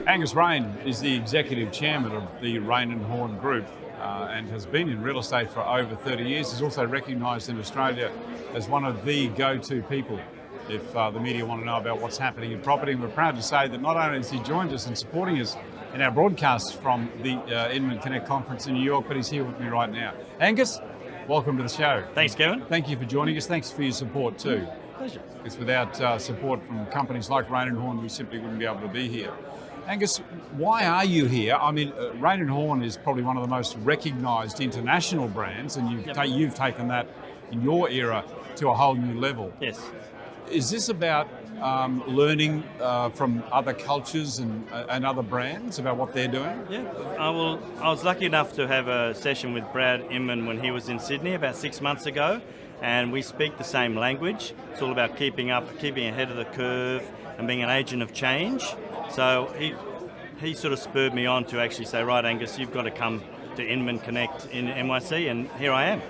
Angus Raine is the executive chairman of the Raine Horne Group and has been in real estate for over 30 years. He's also recognised in Australia as one of the go-to people if the media want to know about what's happening in property. And we're proud to say that not only has he joined us and supporting us in our broadcasts from the Inman Connect conference in New York, but he's here with me right now. Angus, welcome to the show. Thanks, Kevin. Thank you for joining us. Thanks for your support too. Pleasure. Because without support from companies like Raine Horne, we simply wouldn't be able to be here. Angus, why are you here? I mean, Raine Horne is probably one of the most recognised international brands, and you've taken that in your era to a whole new level. Yes. Is this about learning from other cultures and other brands about what they're doing? Yeah. I was lucky enough to have a session with Brad Inman when he was in Sydney about 6 months ago, and we speak the same language. It's all about keeping ahead of the curve and being an agent of change. So he sort of spurred me on to actually say, right, Angus, you've got to come to Inman Connect in NYC, and here I am.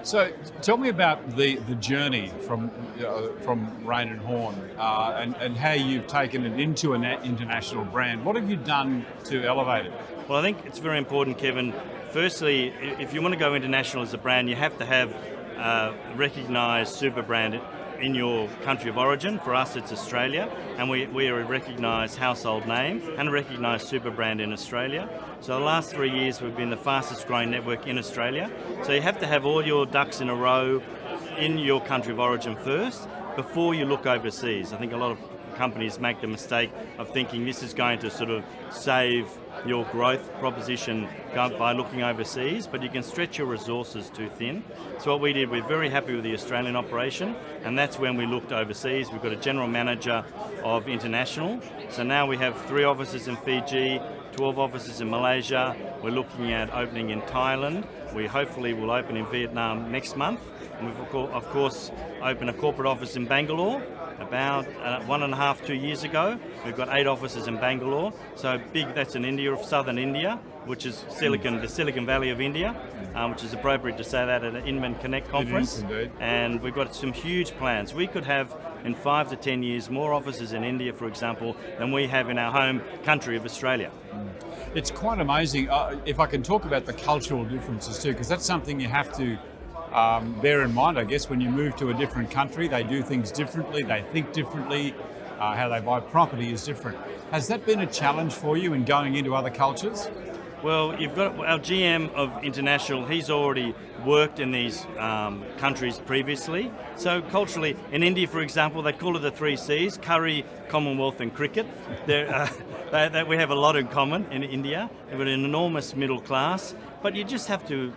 So tell me about the journey from Raine Horne and how you've taken it into an international brand. What have you done to elevate it? Well, I think it's very important, Kevin. Firstly, if you want to go international as a brand, you have to have a recognised super brand in your country of origin. For us, it's Australia, and we are a recognised household name and a recognised super brand in Australia. So the last 3 years, we've been the fastest growing network in Australia. So you have to have all your ducks in a row in your country of origin first before you look overseas. I think a lot of companies make the mistake of thinking this is going to sort of save your growth proposition by looking overseas, but you can stretch your resources too thin. So what we did, we're very happy with the Australian operation, and that's when we looked overseas. We've got a general manager of international. So now we have 3 offices in Fiji, 12 offices in Malaysia. We're looking at opening in Thailand. We hopefully will open in Vietnam next month. And we've of course opened a corporate office in Bangalore about 1.5 to 2 years ago. We've got 8 offices in Bangalore. So big, that's in India, southern India, which is the Silicon Valley of India, which is appropriate to say that at an Inman Connect conference. It is, indeed. And we've got some huge plans. We could have, in 5 to 10 years, more offices in India, for example, than we have in our home country of Australia. It's quite amazing. If I can talk about the cultural differences too, because that's something you have to bear in mind, I guess, when you move to a different country. They do things differently, they think differently, how they buy property is different. Has that been a challenge for you in going into other cultures? Well, you've got our GM of International, he's already worked in these countries previously. So culturally, in India, for example, they call it the 3 Cs, curry, Commonwealth and cricket. We have a lot in common in India. We've got an enormous middle class, but you just have to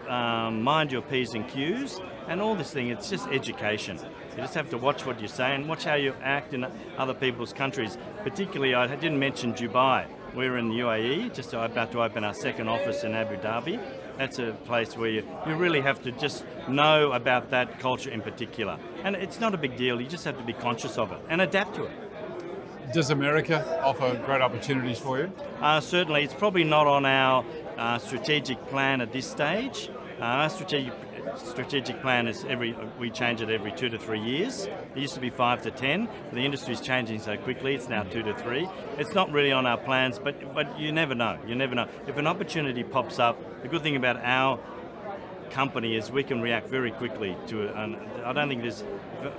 mind your P's and Q's, and all this thing, it's just education. You just have to watch what you say and watch how you act in other people's countries. Particularly, I didn't mention Dubai. We're in the UAE, just about to open our 2nd office in Abu Dhabi. That's a place where you really have to just know about that culture in particular. And it's not a big deal, you just have to be conscious of it and adapt to it. Does America offer great opportunities for you? Certainly, it's probably not on our strategic plan at this stage. Our strategic plan is we change it every 2 to 3 years. It used to be 5 to 10. The industry is changing so quickly, it's now 2 to 3. It's not really on our plans, but you never know. You never know. If an opportunity pops up, the good thing about our company is we can react very quickly to it. And I don't think there's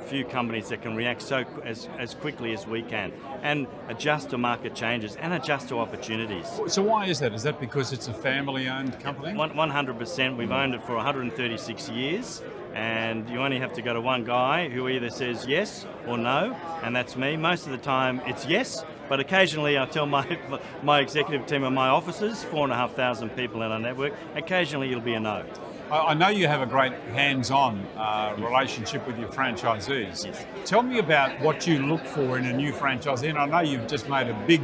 few companies that can react as quickly as we can and adjust to market changes and adjust to opportunities. So why is that? Is that because it's a family-owned company? 100%. We've owned it for 136 years, and you only have to go to one guy who either says yes or no, and that's me. Most of the time it's yes, but occasionally I tell my executive team and my officers, 4,500 people in our network, occasionally it'll be a no. I know you have a great hands-on relationship with your franchisees. Yes. Tell me about what you look for in a new franchisee. And I know you've just made a big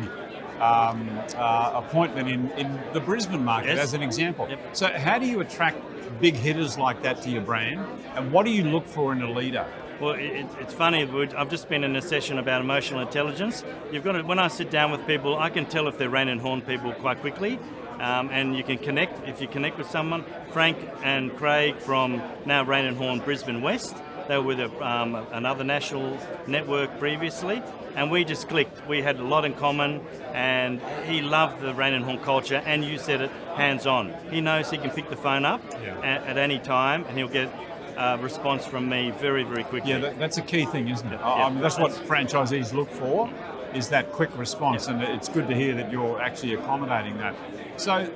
appointment in the Brisbane market, yes, as an example. Yep. So how do you attract big hitters like that to your brand? And what do you look for in a leader? Well, it's funny. I've just been in a session about emotional intelligence. You've got to, when I sit down with people, I can tell if they're Raine Horne people quite quickly. And you can connect, if you connect with someone. Frank and Craig from now Raine Horne Brisbane West, They were with another national network previously, and we just clicked. We had a lot in common, and he loved the Raine Horne culture, and you said it, hands-on. He knows he can pick the phone up at any time, and he'll get a response from me very, very quickly. Yeah, that's a key thing, isn't it? I mean, that's what franchisees look for, is that quick response, and it's good to hear that you're actually accommodating that. So,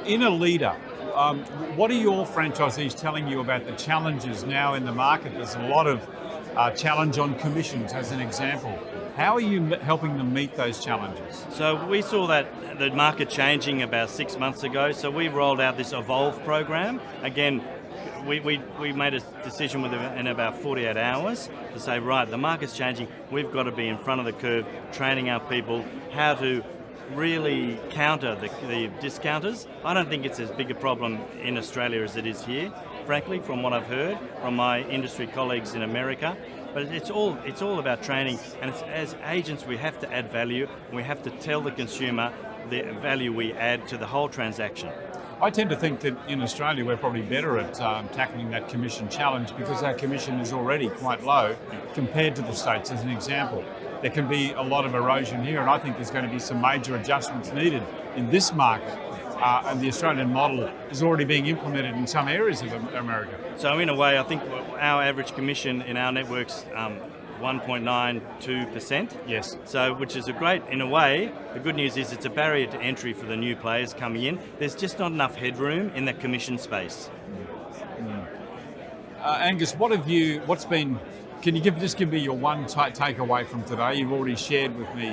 in a leader, what are your franchisees telling you about the challenges now in the market? There's a lot of challenge on commissions, as an example. How are you helping them meet those challenges? So we saw that the market changing about 6 months ago, so we rolled out this Evolve program. Again, we made a decision in about 48 hours to say, right, the market's changing, we've got to be in front of the curve, training our people how to really counter the discounters. I don't think it's as big a problem in Australia as it is here, frankly, from what I've heard from my industry colleagues in America. But it's all about training, and as agents we have to add value, and we have to tell the consumer the value we add to the whole transaction. I tend to think that in Australia we're probably better at tackling that commission challenge because our commission is already quite low compared to the States, as an example. There can be a lot of erosion here, and I think there's going to be some major adjustments needed in this market. And the Australian model is already being implemented in some areas of America. So in a way, I think our average commission in our network's 1.92%. Yes. So, which is in a way, the good news is it's a barrier to entry for the new players coming in. There's just not enough headroom in the commission space. Angus, can you just give me your one takeaway from today? You've already shared with me,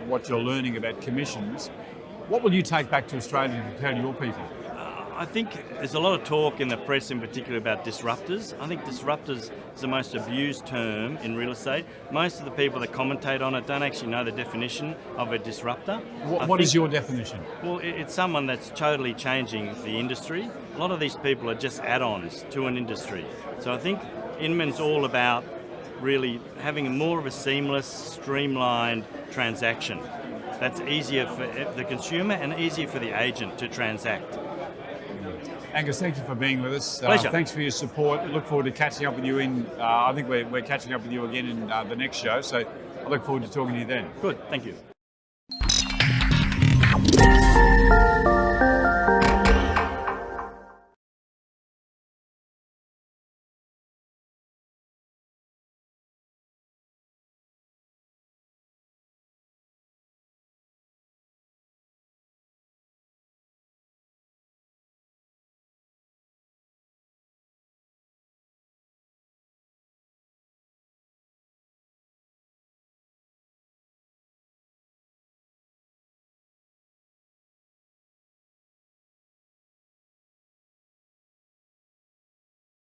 what you're learning about commissions. What will you take back to Australia to tell your people? I think there's a lot of talk in the press in particular about disruptors. I think disruptors is the most abused term in real estate. Most of the people that commentate on it don't actually know the definition of a disruptor. What is your definition? Well, it's someone that's totally changing the industry. A lot of these people are just add-ons to an industry. So I think Inman's all about really having more of a seamless, streamlined transaction. That's easier for the consumer and easier for the agent to transact. Angus, thank you for being with us. Pleasure. Thanks for your support. I look forward to catching up with you I think we're catching up with you again in the next show, so I look forward to talking to you then. Good, thank you.